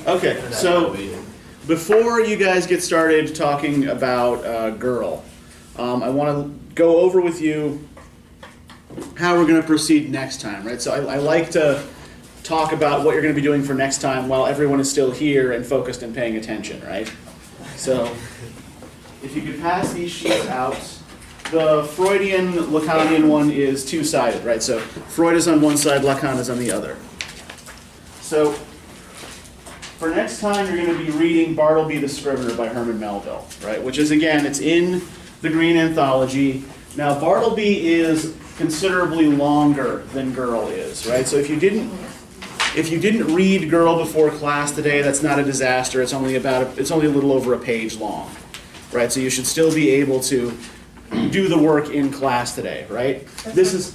Okay, so before you guys get started talking about girl, I want to go over with you how we're going to proceed next time, right? So I like to talk about what you're going to be doing for next time while everyone is still here and focused and paying attention, right? So if you could pass these sheets out. The Freudian Lacanian one is two-sided, right? So Freud is on one side, Lacan is on the other. So for next time, you're going to be reading Bartleby the Scrivener by Herman Melville, right? Which is, again, it's in the Green Anthology. Now, Bartleby is considerably longer than Girl is, right? So if you didn't read Girl before class today, that's not a disaster. It's only a little over a page long, right? So you should still be able to do the work in class today, right? This is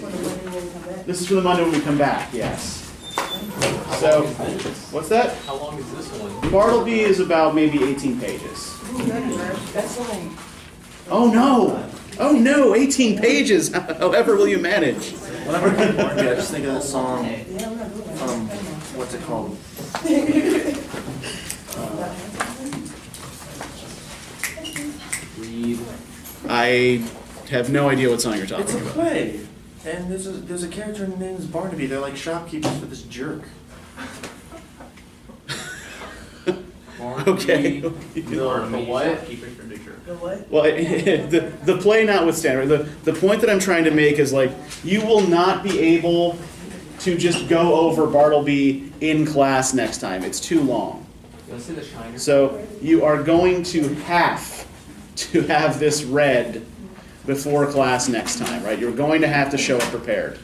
for the Monday when we come back, yes. So, what's that? How long is this one? Bartleby is about maybe 18 pages. That's long. Oh no! Oh no! 18 pages! However will you manage? Whenever I get bored, I just think of that song, what's it called? Read. I have no idea what song you're talking It's a about. play, and there's a character named Barnaby. They're like shopkeepers for this jerk. Okay. The what? The what? Well, the play notwithstanding, the point that I'm trying to make is like, you will not be able to just go over Bartleby in class next time. It's too long. You want to see the Shiner? So you are going to have this read before class next time, right? You're going to have to show up prepared.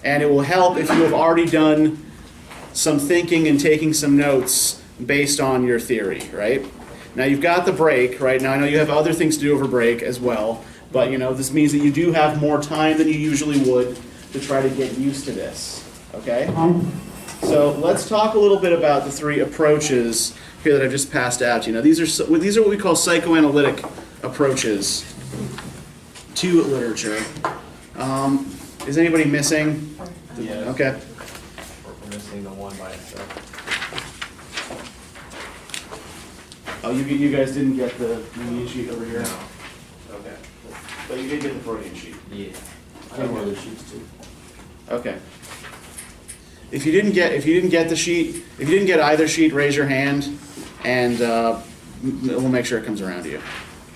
And it will help if you have already done some thinking and taking some notes based on your theory, right? Now you've got the break, right? Now I know you have other things to do over break as well, but this means that you do have more time than you usually would to try to get used to this, okay? So let's talk a little bit about the three approaches here that I've just passed out to you. Now these are what we call psychoanalytic approaches to literature. Is anybody missing? Yes. Okay. We're missing the one by itself. Oh, you guys didn't get the Jungian sheet over here? No. Okay. But you did get the Freudian sheet. Yeah. I have one of those sheets too. Okay. If you didn't get the sheet, if you didn't get either sheet, raise your hand, and we'll make sure it comes around to you.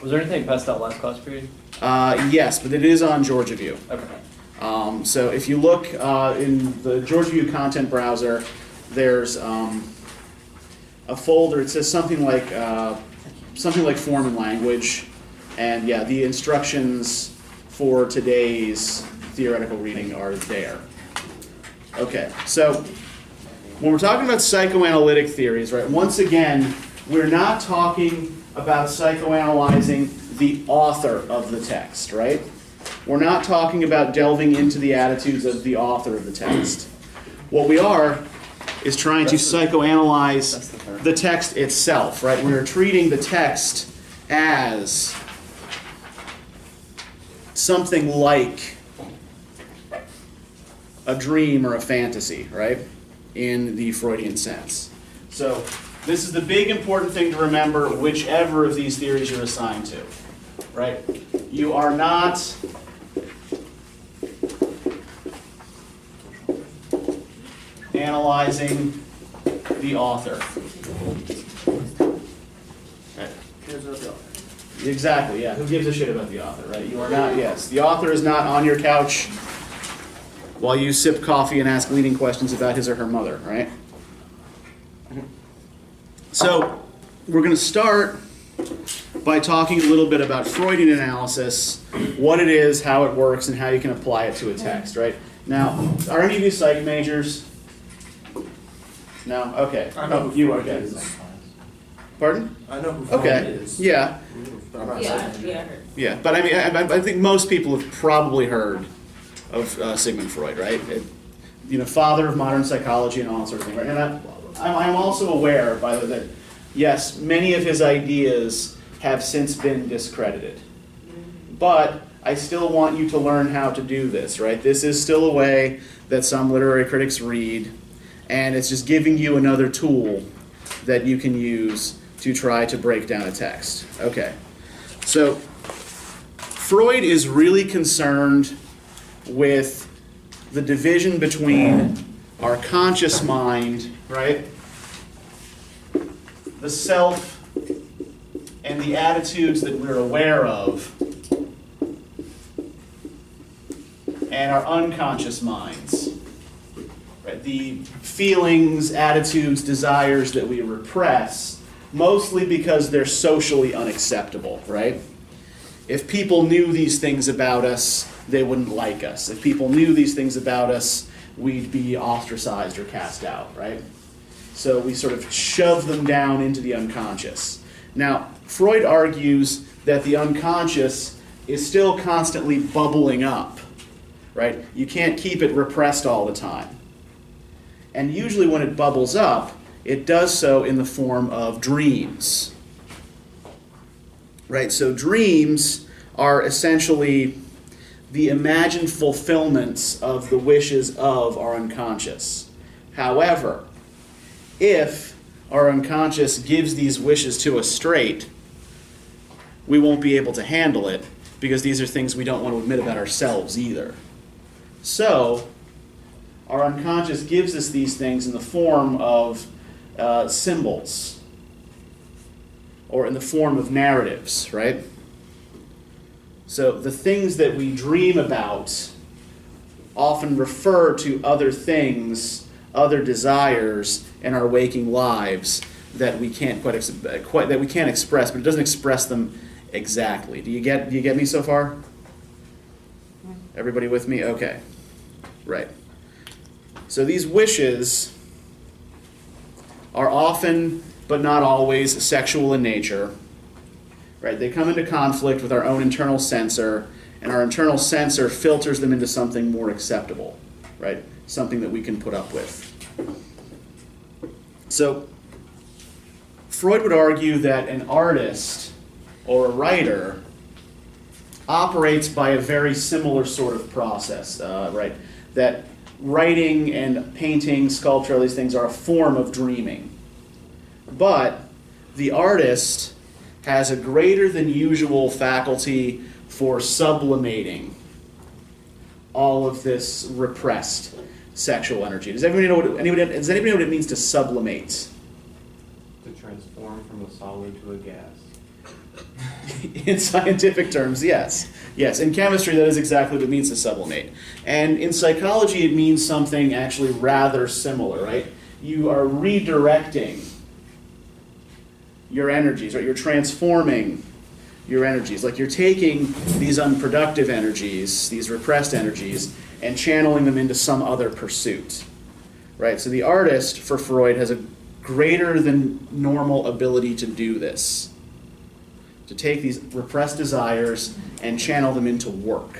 Was there anything passed out last class period? Yes, but it is on Georgia View. Okay. So if you look in the Georgia View content browser, there's a folder. It says something like form and language, and yeah, the instructions for today's theoretical reading are there. Okay, so when we're talking about psychoanalytic theories, right? Once again, we're not talking about psychoanalyzing the author of the text, right? We're not talking about delving into the attitudes of the author of the text. What we are is trying to psychoanalyze the text itself, right? We're treating the text as something like a dream or a fantasy, right? In the Freudian sense. So this is the big important thing to remember, whichever of these theories you're assigned to, right? You are not analyzing the author. Right. Here's the author. Exactly, yeah. Who gives a shit about the author, right? You are not, yes. The author is not on your couch while you sip coffee and ask leading questions about his or her mother, right? So we're going to start by talking a little bit about Freudian analysis, what it is, how it works, and how you can apply it to a text, right? Now, are any of you psych majors? No? Okay. I know who you Freud okay. is. Pardon? I know who Freud Okay. is. Yeah. But I'm not saying Yeah. Yeah. But I mean, I think most people have probably heard of Sigmund Freud, right? Father of modern psychology and all that sort of thing, right? And I'm also aware, by the way, that yes, many of his ideas have since been discredited. But I still want you to learn how to do this, right? This is still a way that some literary critics read, and it's just giving you another tool that you can use to try to break down a text. Okay, so Freud is really concerned with the division between our conscious mind, right, the self, and the attitudes that we're aware of, and our unconscious minds, right? The feelings, attitudes, desires that we repress, mostly because they're socially unacceptable, right? If people knew these things about us, they wouldn't like us. If people knew these things about us, we'd be ostracized or cast out, right? So we sort of shove them down into the unconscious. Now, Freud argues that the unconscious is still constantly bubbling up, right? You can't keep it repressed all the time. And usually when it bubbles up, it does so in the form of dreams, right? So dreams are essentially the imagined fulfillments of the wishes of our unconscious. However, if our unconscious gives these wishes to us straight, we won't be able to handle it because these are things we don't want to admit about ourselves either. So, our unconscious gives us these things in the form of symbols or in the form of narratives, right? So the things that we dream about often refer to other things, other desires in our waking lives that we can't that we can't express, but it doesn't express them exactly. Do you get me so far? Everybody with me? Okay. Right. So these wishes are often, but not always, sexual in nature. Right? They come into conflict with our own internal censor, and our internal censor filters them into something more acceptable, right? Something that we can put up with. So, Freud would argue that an artist or a writer operates by a very similar sort of process, right? That writing and painting, sculpture, all these things are a form of dreaming. But the artist has a greater than usual faculty for sublimating all of this repressed sexual energy. Does anybody know what it means to sublimate? To transform from a solid to a gas. In scientific terms, yes. Yes, in chemistry that is exactly what it means to sublimate. And in psychology it means something actually rather similar, right? You are redirecting your energies, right? You're transforming your energies. Like you're taking these unproductive energies, these repressed energies, and channeling them into some other pursuit, right? So the artist, for Freud, has a greater than normal ability to do this, to take these repressed desires and channel them into work.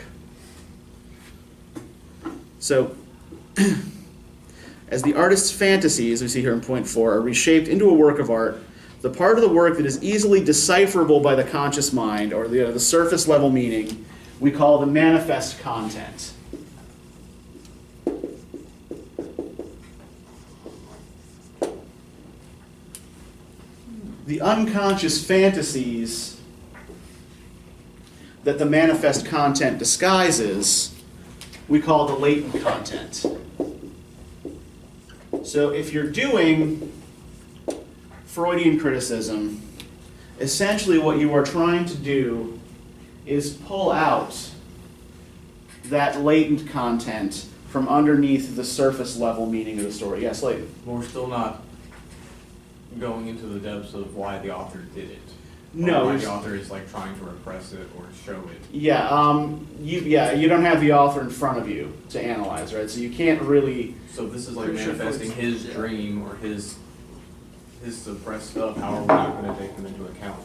So, as the artist's fantasies, we see here in point 4, are reshaped into a work of art, the part of the work that is easily decipherable by the conscious mind, or the surface level meaning, we call the manifest content. The unconscious fantasies that the manifest content disguises, we call the latent content. So if you're doing Freudian criticism, essentially what you are trying to do is pull out that latent content from underneath the surface level meaning of the story. Yes, Leighton? But we're still not going into the depths of why the author did it. No. Or why the author is like trying to repress it or show it. Yeah, you don't have the author in front of you to analyze, right? So you can't really... So this is like Pretty sure manifesting Freud's- his dream or his suppressed stuff. How are we not going to take them into account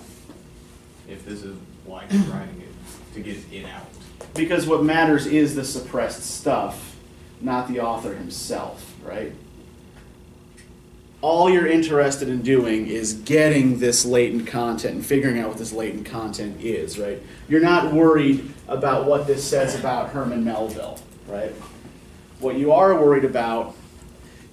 if this is why he's writing it, to get it out? Because what matters is the suppressed stuff, not the author himself, right? All you're interested in doing is getting this latent content and figuring out what this latent content is, right? You're not worried about what this says about Herman Melville, right? What you are worried about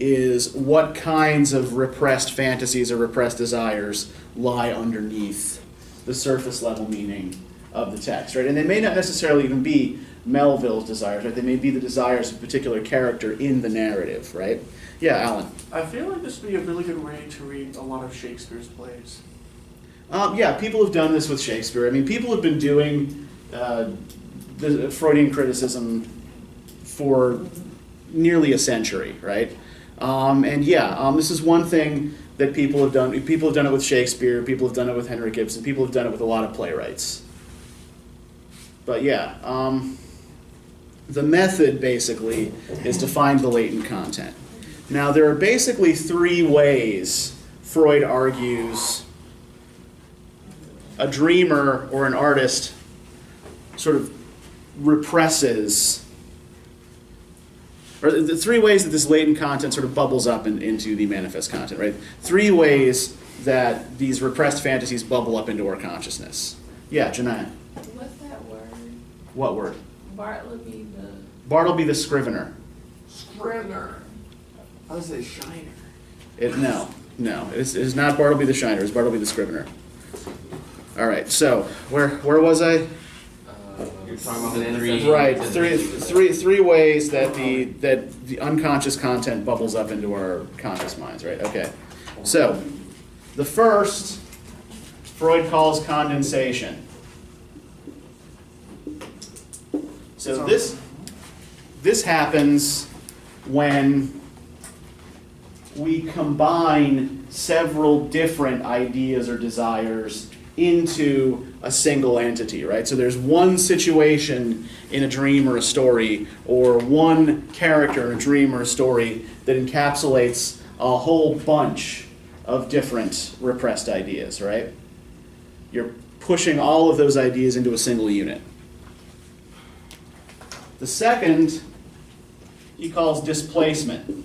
is what kinds of repressed fantasies or repressed desires lie underneath the surface level meaning of the text, right? And they may not necessarily even be Melville's desires, right? They may be the desires of a particular character in the narrative, right? Yeah, Alan. I feel like this would be a really good way to read a lot of Shakespeare's plays. Yeah, people have done this with Shakespeare. I mean, people have been doing the Freudian criticism for nearly a century, right? This is one thing that people have done. People have done it with Shakespeare. People have done it with Henrik Ibsen. People have done it with a lot of playwrights. But yeah, the method basically is to find the latent content. Now, there are basically three ways Freud argues a dreamer or an artist sort of represses, or the three ways that this latent content sort of bubbles up into the manifest content, right? Three ways that these repressed fantasies bubble up into our consciousness. Yeah, Janaya. What's that word? What word? Bartleby the Bartleby the Scrivener. Scrivener. I was a shiner. No, it's not Bartleby the Shiner. It's Bartleby the Scrivener. All right, so where was I? You're talking about the Three ways that the unconscious content bubbles up into our conscious minds, right? Okay. So, the first Freud calls condensation. So this happens when we combine several different ideas or desires into a single entity, right? So there's one situation in a dream or a story, or one character in a dream or a story that encapsulates a whole bunch of different repressed ideas, right? You're pushing all of those ideas into a single unit. The second he calls displacement.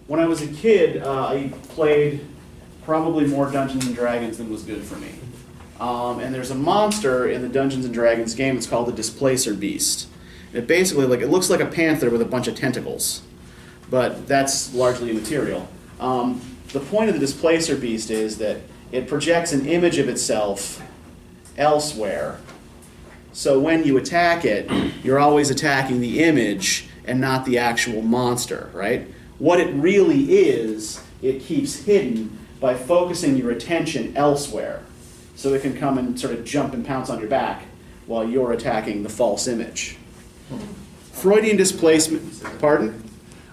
When I was a kid, I played probably more Dungeons and Dragons than was good for me. And there's a monster in the Dungeons and Dragons game. It's called the Displacer Beast. It basically it looks like a panther with a bunch of tentacles, but that's largely immaterial. The point of the Displacer Beast is that it projects an image of itself elsewhere. So when you attack it, you're always attacking the image and not the actual monster, right? What it really is, it keeps hidden by focusing your attention elsewhere. So it can come and sort of jump and pounce on your back while you're attacking the false image. Freudian displacement, pardon?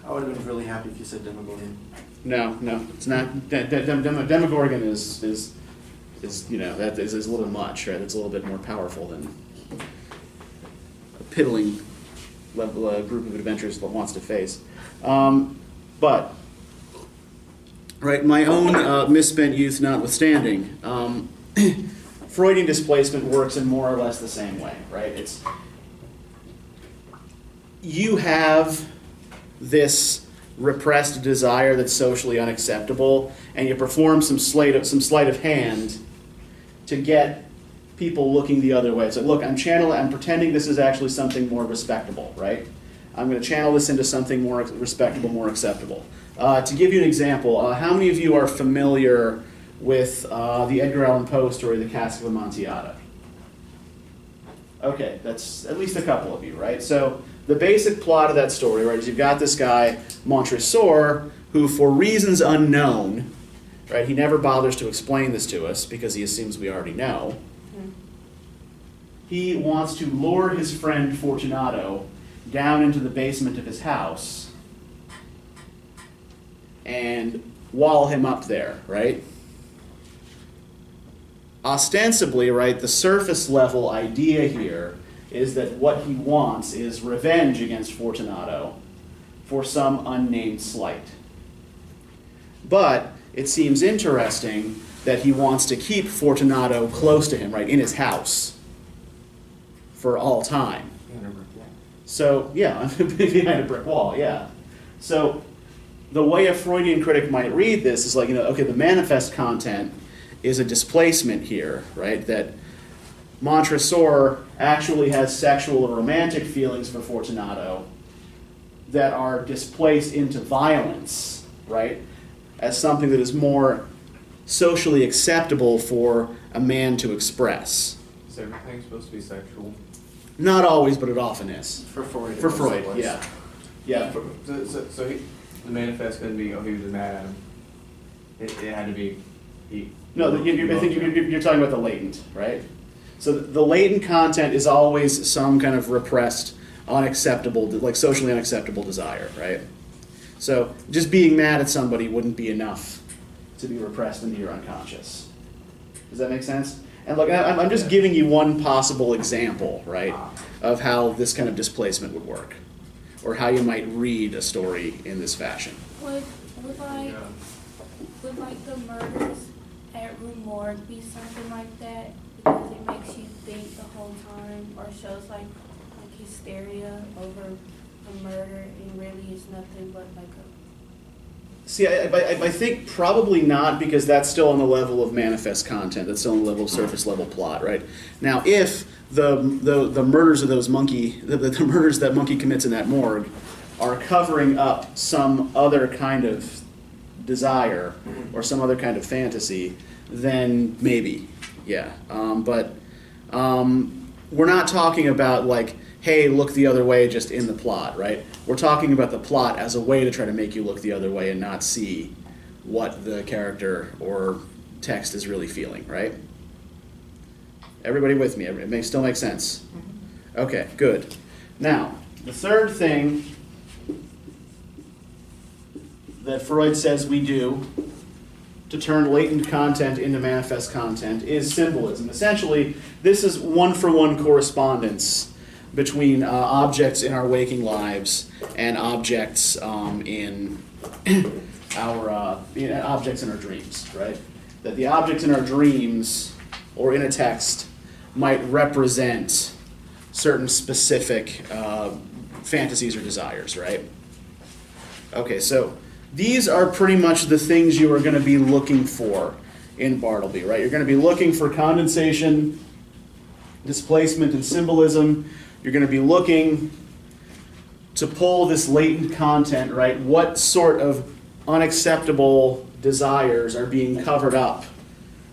I would have been really happy if you said Demogorgon. No, it's not. Demogorgon is that is a little much, right? It's a little bit more powerful than a piddling group of adventurers that wants to face. But, right, my own misspent youth notwithstanding, Freudian displacement works in more or less the same way, right? You have this repressed desire that's socially unacceptable, and you perform some sleight of hand to get people looking the other way. So look, I'm pretending this is actually something more respectable, right? I'm going to channel this into something more respectable, more acceptable. To give you an example, how many of you are familiar with the Edgar Allan Poe story, The Cask of Amontillado? Okay, that's at least a couple of you, right? So the basic plot of that story, right, is you've got this guy, Montresor, who for reasons unknown, right, he never bothers to explain this to us because he assumes we already know. He wants to lure his friend Fortunato down into the basement of his house and wall him up there, right? Ostensibly, right, the surface level idea here is that what he wants is revenge against Fortunato for some unnamed slight. But it seems interesting that he wants to keep Fortunato close to him, right, in his house for all time. So, yeah, behind a brick wall, yeah. So, the way a Freudian critic might read this is okay, the manifest content is a displacement here, right? That Montresor actually has sexual or romantic feelings for Fortunato that are displaced into violence, right? As something that is more socially acceptable for a man to express. Is everything supposed to be sexual? Not always, but it often is. For Freud. For it Freud, was. yeah. Yeah. So the manifest couldn't be, oh, he was just mad at him. It had to be, No, I think you're talking about the latent, right? So the latent content is always some kind of repressed, unacceptable, like socially unacceptable desire, right? So just being mad at somebody wouldn't be enough to be repressed into your unconscious. Does that make sense? And look, I'm just giving you one possible example, right, of how this kind of displacement would work, or how you might read a story in this fashion. Would like the murders at Rue Morgue be something like that? Because it makes you think the whole time, or shows like hysteria over a murder, and really it's nothing but like a... See, I think probably not, because that's still on the level of manifest content. That's still on the level of surface level plot, right? Now, if the murders of those monkey, the murders that monkey commits in that morgue are covering up some other kind of desire or some other kind of fantasy, then maybe, yeah. But we're not talking about like, hey, look the other way just in the plot, right? We're talking about the plot as a way to try to make you look the other way and not see what the character or text is really feeling, right? Everybody with me? It still makes sense? Okay, good. Now, the third thing that Freud says we do to turn latent content into manifest content is symbolism. Essentially, this is one-for-one correspondence between objects in our waking lives and objects in our objects in our dreams, right? That the objects in our dreams or in a text might represent certain specific fantasies or desires, right? Okay, so these are pretty much the things you are going to be looking for in Bartleby, right? You're going to be looking for condensation, displacement, and symbolism. You're going to be looking to pull this latent content, right? What sort of unacceptable desires are being covered up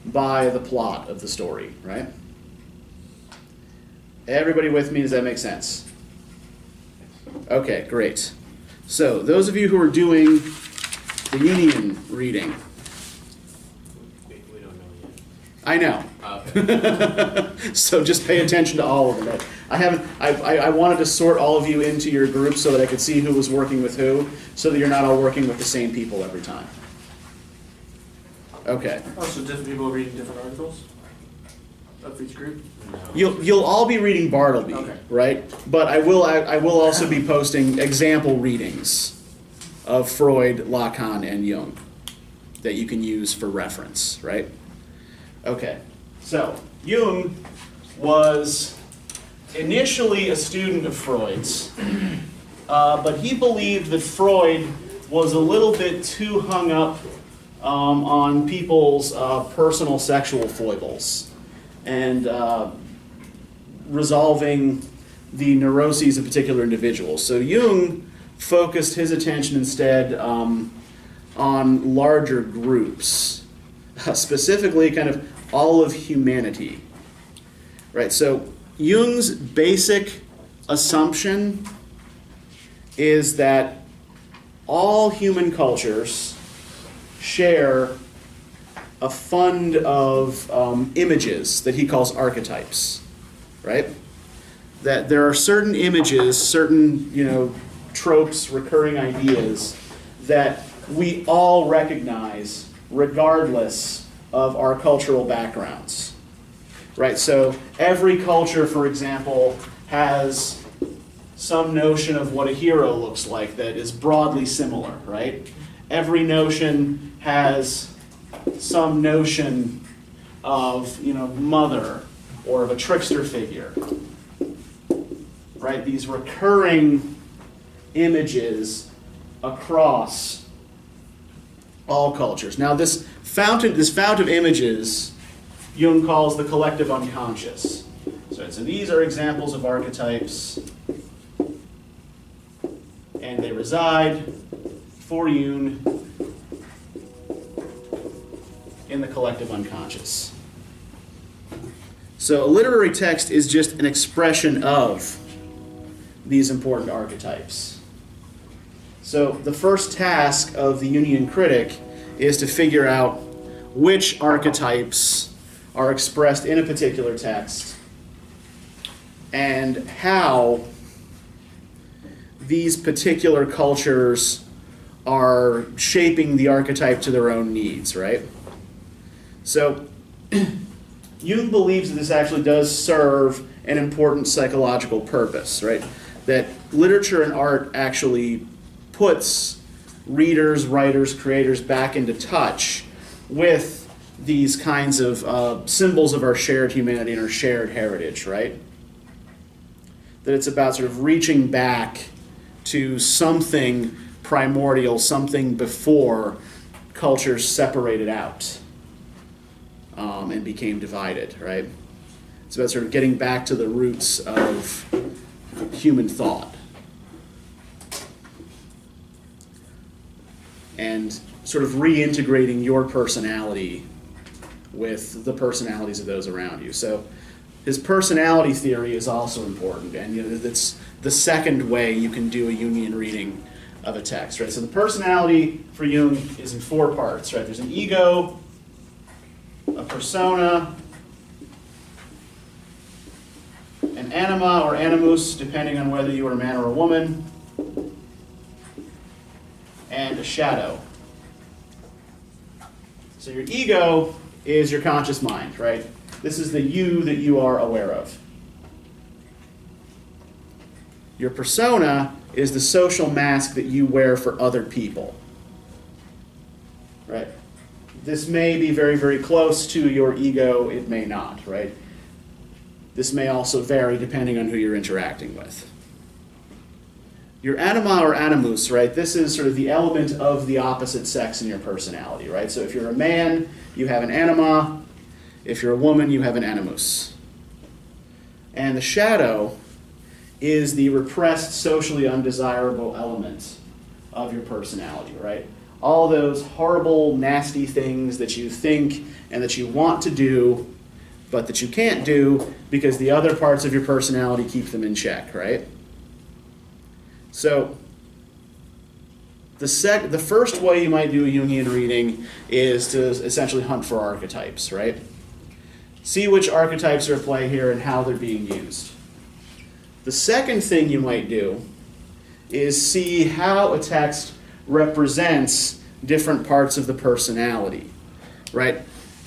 by the plot of the story, right? Everybody with me? Does that make sense? Okay, great. So those of you who are doing the Jungian reading, we don't know yet. I know. Okay. So just pay attention to all of them. Right? I wanted to sort all of you into your groups so that I could see who was working with who, so that you're not all working with the same people every time. Okay. Oh, so different people reading different articles of each group? No. You'll all be reading Bartleby, Okay. right? But I will also be posting example readings of Freud, Lacan, and Jung that you can use for reference, right? Okay. So Jung was initially a student of Freud's, but he believed that Freud was a little bit too hung up on people's personal sexual foibles and resolving the neuroses of particular individuals. So Jung focused his attention instead on larger groups, specifically kind of all of humanity. Right, so Jung's basic assumption is that all human cultures share a fund of images that he calls archetypes, right? That there are certain images, certain, tropes, recurring ideas that we all recognize regardless of our cultural backgrounds, right? So every culture, for example, has some notion of what a hero looks like that is broadly similar, right? Every notion has some notion of, mother or of a trickster figure, right? These recurring images across all cultures. Now, this fount of images, Jung calls the collective unconscious. Right? So these are examples of archetypes, and they reside for Jung in the collective unconscious. So a literary text is just an expression of these important archetypes. So the first task of the Jungian critic is to figure out which archetypes are expressed in a particular text and how these particular cultures are shaping the archetype to their own needs, right? So Jung believes that this actually does serve an important psychological purpose, right? That literature and art actually puts readers, writers, creators back into touch with these kinds of symbols of our shared humanity and our shared heritage, right? That it's about sort of reaching back to something primordial, something before cultures separated out and became divided, right? It's about sort of getting back to the roots of human thought. And sort of reintegrating your personality with the personalities of those around you. So his personality theory is also important, and that's the second way you can do a Jungian reading of a text, right? So the personality for Jung is in 4 parts, right? There's an ego, a persona, an anima or animus, depending on whether you are a man or a woman, and a shadow. So your ego is your conscious mind, right? This is the you that you are aware of. Your persona is the social mask that you wear for other people, right? This may be very, very close to your ego, it may not, right? This may also vary depending on who you're interacting with. Your anima or animus, right, this is sort of the element of the opposite sex in your personality, right? So if you're a man, you have an anima. If you're a woman, you have an animus. And the shadow is the repressed, socially undesirable element of your personality, right? All those horrible, nasty things that you think and that you want to do, but that you can't do because the other parts of your personality keep them in check, right? So the first way you might do a Jungian reading is to essentially hunt for archetypes, right? See which archetypes are at play here and how they're being used. The second thing you might do is see how a text represents different parts of the personality, right?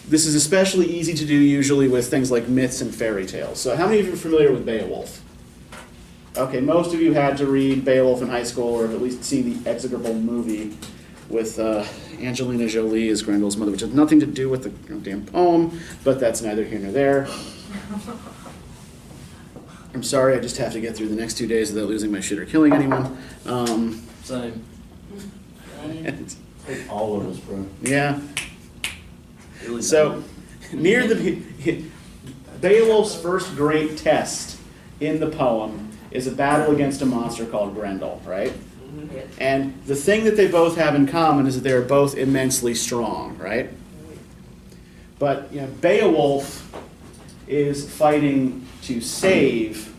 This is especially easy to do usually with things like myths and fairy tales. So how many of you are familiar with Beowulf? Okay, most of you had to read Beowulf in high school or have at least seen the execrable movie with Angelina Jolie as Grendel's mother, which has nothing to do with the damn poem, but that's neither here nor there. I'm sorry, I just have to get through the next 2 days without losing my shit or killing anyone. Same. And, All of us, bro. yeah. Really So, near the Beowulf's first great test in the poem is a battle against a monster called Grendel, right? And the thing that they both have in common is that they are both immensely strong, right? But Beowulf is fighting to save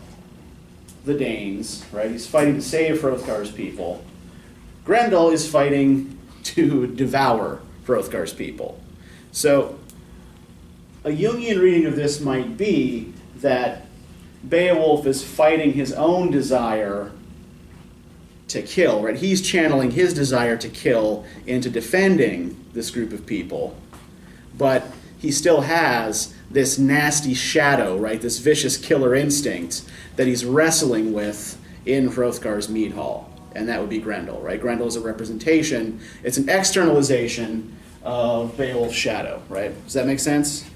the Danes, right? He's fighting to save Hrothgar's people. Grendel is fighting to devour Hrothgar's people. So a Jungian reading of this might be that Beowulf is fighting his own desire to kill, right? He's channeling his desire to kill into defending this group of people, but he still has this nasty shadow, right? This vicious killer instinct that he's wrestling with in Hrothgar's mead hall, and that would be Grendel, right? Grendel is a representation, it's an externalization of Beowulf's shadow, right? Does that make sense?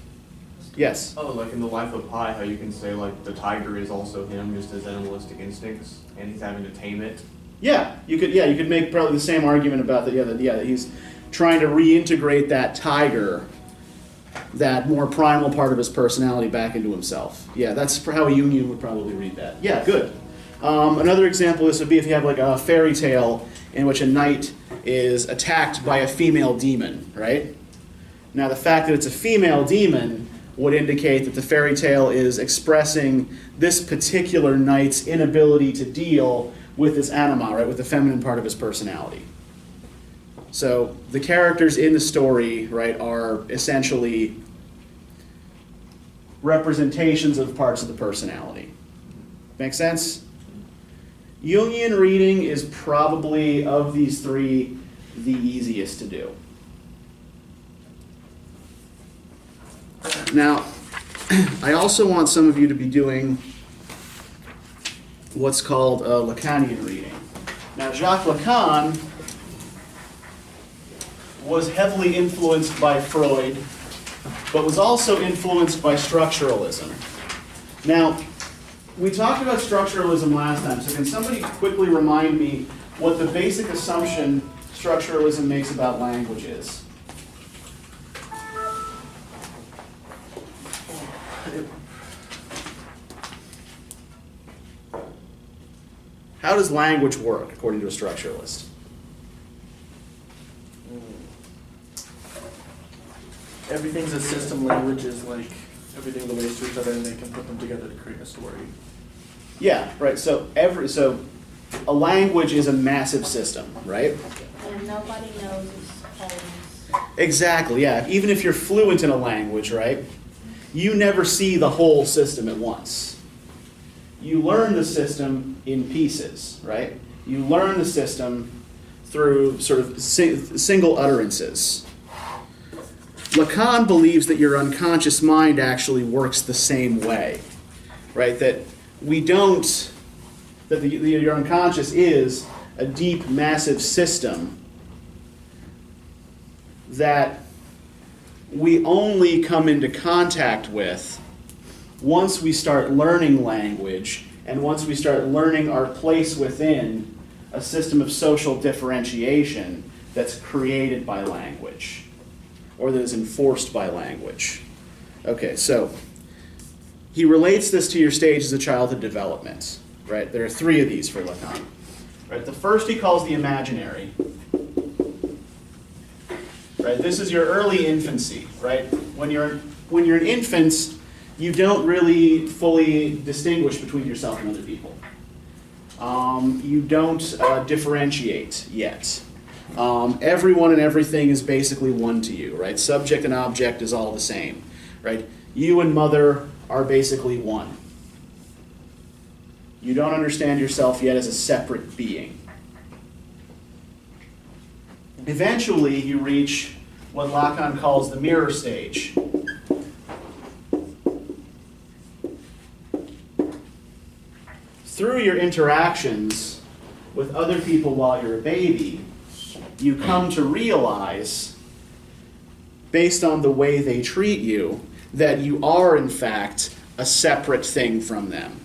Yes? Oh, like in the Life of Pi, how you can say like the tiger is also him, just as animalistic instincts, and he's having to tame it. Yeah, you could make probably the same argument about that. That he's trying to reintegrate that tiger that more primal part of his personality back into himself. Yeah, that's how a Jungian would probably read that. Yeah, good. Another example of this would be if you have like a fairy tale in which a knight is attacked by a female demon, right? Now the fact that it's a female demon would indicate that the fairy tale is expressing this particular knight's inability to deal with this anima, right, with the feminine part of his personality. So the characters in the story, right, are essentially representations of parts of the personality. Make sense? Jungian reading is probably, of these three, the easiest to do. Now, I also want some of you to be doing what's called a Lacanian reading. Now, Jacques Lacan was heavily influenced by Freud, but was also influenced by structuralism. Now, we talked about structuralism last time, so can somebody quickly remind me what the basic assumption structuralism makes about language is? How does language work, according to a structuralist? Everything's a system. Language is like everything relates to each other, and they can put them together to create a story. Yeah, right. So a language is a massive system, right? And nobody knows its wholeness. Exactly, yeah. Even if you're fluent in a language, right, you never see the whole system at once. You learn the system in pieces, right? You learn the system through sort of single utterances. Lacan believes that your unconscious mind actually works the same way, right? That your unconscious is a deep, massive system that we only come into contact with once we start learning language and once we start learning our place within a system of social differentiation that's created by language or that is enforced by language. Okay, so he relates this to your stages of childhood development, right? There are three of these for Lacan. Right? The first he calls the imaginary. Right? This is your early infancy, right? When you're an infant, you don't really fully distinguish between yourself and other people. You don't differentiate yet. Everyone and everything is basically one to you, right? Subject and object is all the same, right? You and mother are basically one. You don't understand yourself yet as a separate being. Eventually, you reach what Lacan calls the mirror stage. Through your interactions with other people while you're a baby, you come to realize, based on the way they treat you, that you are, in fact, a separate thing from them.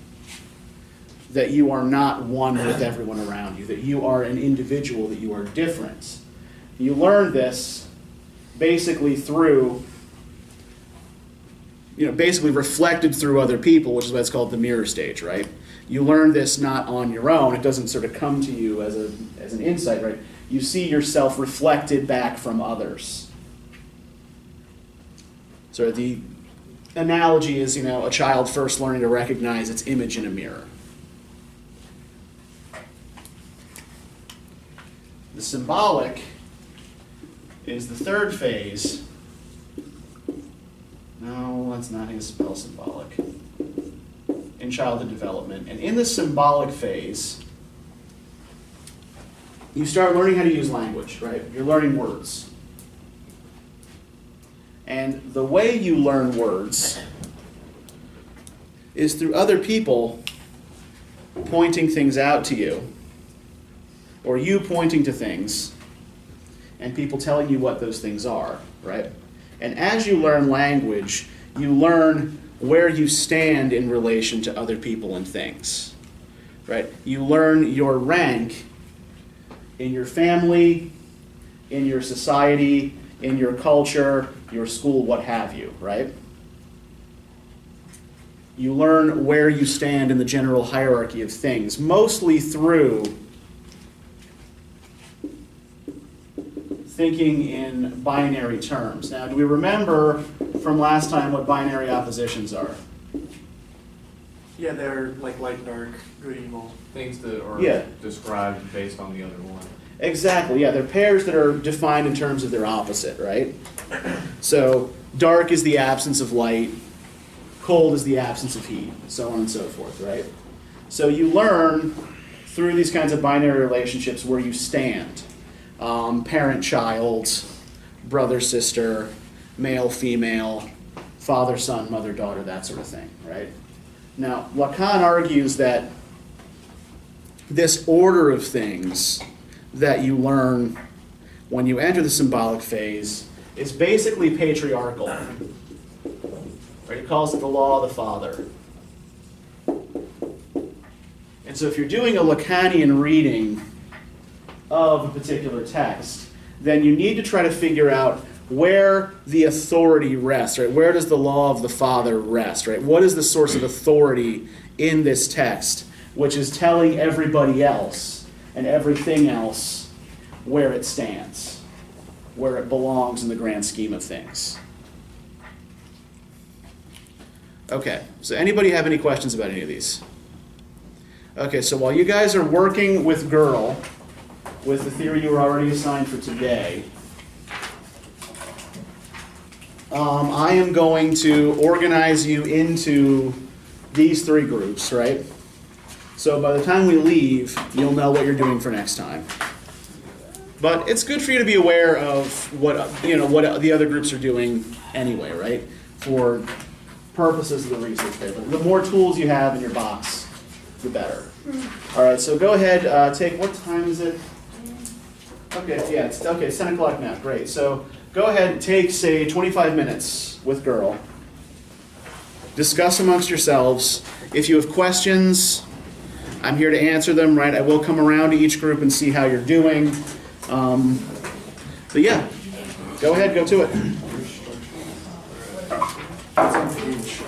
That you are not one with everyone around you, that you are an individual, that you are different. You learn this basically through, basically reflected through other people, which is why it's called the mirror stage, right? You learn this not on your own. It doesn't sort of come to you as an insight, right? You see yourself reflected back from others. So the analogy is, a child first learning to recognize its image in a mirror. The symbolic is the third phase. No, that's not how you spell symbolic. In childhood development. And in the symbolic phase, you start learning how to use language, right? You're learning words. And the way you learn words is through other people pointing things out to you, or you pointing to things, and people telling you what those things are, right? And as you learn language, you learn where you stand in relation to other people and things, right? You learn your rank in your family, in your society, in your culture, your school, what have you, right? You learn where you stand in the general hierarchy of things, mostly through thinking in binary terms. Now, do we remember from last time what binary oppositions are? Yeah, they're like light, dark, good, evil. Things that are Yeah. described based on the other one. Exactly, yeah. They're pairs that are defined in terms of their opposite, right? So dark is the absence of light, cold is the absence of heat, so on and so forth, right? So you learn through these kinds of binary relationships where you stand. Parent-child, brother-sister, male-female, father-son, mother-daughter, that sort of thing, right? Now, Lacan argues that this order of things that you learn when you enter the symbolic phase is basically patriarchal. Right? He calls it the law of the father. And so if you're doing a Lacanian reading of a particular text, then you need to try to figure out where the authority rests, right? Where does the law of the father rest, right? What is the source of authority in this text, which is telling everybody else and everything else where it stands, where it belongs in the grand scheme of things. Okay, so anybody have any questions about any of these? Okay, so while you guys are working with girl, with the theory you were already assigned for today, I am going to organize you into these three groups, right? So by the time we leave, you'll know what you're doing for next time. But it's good for you to be aware of what what the other groups are doing anyway, right? For purposes of the research paper. The more tools you have in your box, the better. All right, so go ahead, take, what time is it? Okay, yeah, it's 10 o'clock now, great. So go ahead and take, say, 25 minutes with girl. Discuss amongst yourselves. If you have questions, I'm here to answer them, right? I will come around to each group and see how you're doing. But yeah, go ahead, go to it. It's on page